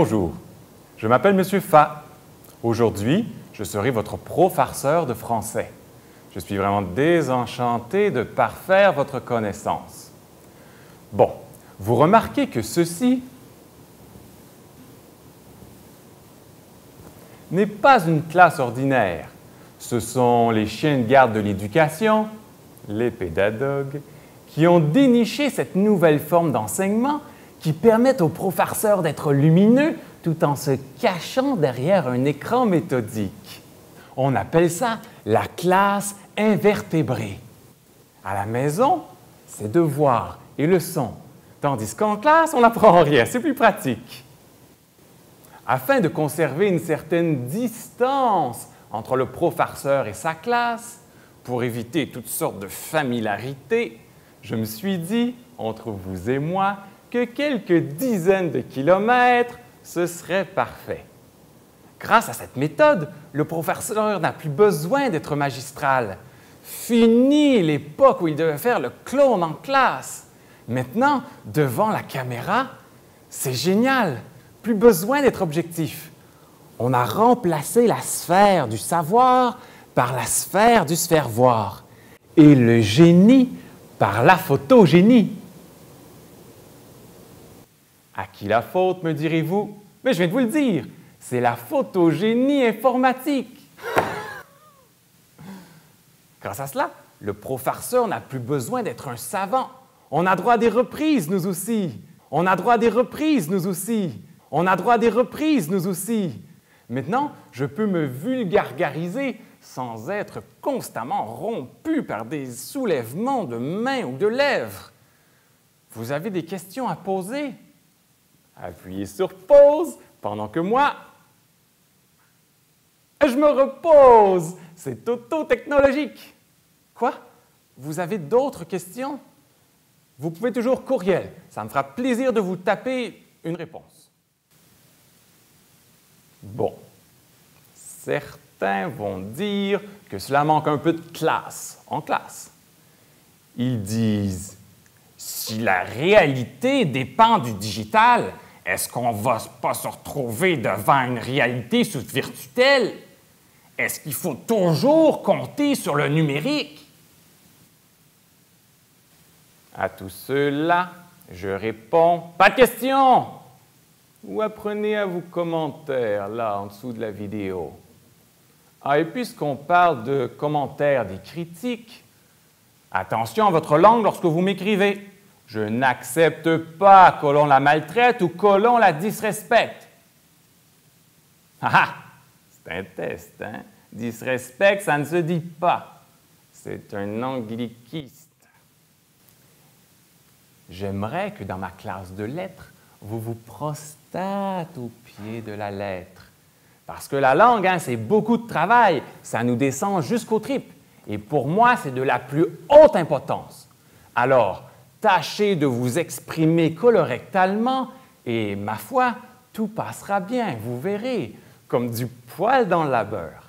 Bonjour, je m'appelle Monsieur Fa. Aujourd'hui, je serai votre professeur de français. Je suis vraiment désenchanté de parfaire votre connaissance. Bon, vous remarquez que ceci n'est pas une classe ordinaire. Ce sont les chiens de garde de l'éducation, les pédagogues, qui ont déniché cette nouvelle forme d'enseignement qui permet aux professeurs d'être lumineux tout en se cachant derrière un écran méthodique. On appelle ça la classe invertébrée. À la maison, c'est devoirs et leçons, tandis qu'en classe, on n'apprend rien, c'est plus pratique. Afin de conserver une certaine distance entre le professeur et sa classe, pour éviter toutes sortes de familiarités, je me suis dit, entre vous et moi, que quelques dizaines de kilomètres, ce serait parfait. Grâce à cette méthode, le professeur n'a plus besoin d'être magistral. Fini l'époque où il devait faire le clown en classe. Maintenant, devant la caméra, c'est génial. Plus besoin d'être objectif. On a remplacé la sphère du savoir par la sphère du se faire voir et le génie par la photogénie. À qui la faute, me direz-vous? Mais je viens de vous le dire, c'est la photogénie informatique. Grâce à cela, le professeur n'a plus besoin d'être un savant. On a droit à des reprises, nous aussi. On a droit à des reprises, nous aussi. On a droit à des reprises, nous aussi. Maintenant, je peux me vulgariser sans être constamment rompu par des soulèvements de mains ou de lèvres. Vous avez des questions à poser? Appuyez sur pause pendant que moi, je me repose. C'est auto-technologique. Quoi? Vous avez d'autres questions? Vous pouvez toujours courriel. Ça me fera plaisir de vous taper une réponse. Bon, certains vont dire que cela manque un peu de classe en classe. Ils disent, si la réalité dépend du digital, est-ce qu'on ne va pas se retrouver devant une réalité sous virtuelle? Est-ce qu'il faut toujours compter sur le numérique? À tous ceux-là, je réponds, pas de question! Ou apprenez à vos commentaires, là, en dessous de la vidéo. Ah, et puisqu'on parle de commentaires des critiques, attention à votre langue lorsque vous m'écrivez. Je n'accepte pas que l'on la maltraite ou que l'on la disrespecte. Ah ah! C'est un test, hein? Disrespect, ça ne se dit pas. C'est un angliquiste. J'aimerais que dans ma classe de lettres, vous vous prostate au pied de la lettre. Parce que la langue, hein, c'est beaucoup de travail. Ça nous descend jusqu'aux tripes. Et pour moi, c'est de la plus haute importance. Alors, tâchez de vous exprimer colorectalement et, ma foi, tout passera bien, vous verrez, comme du poil dans le labeur.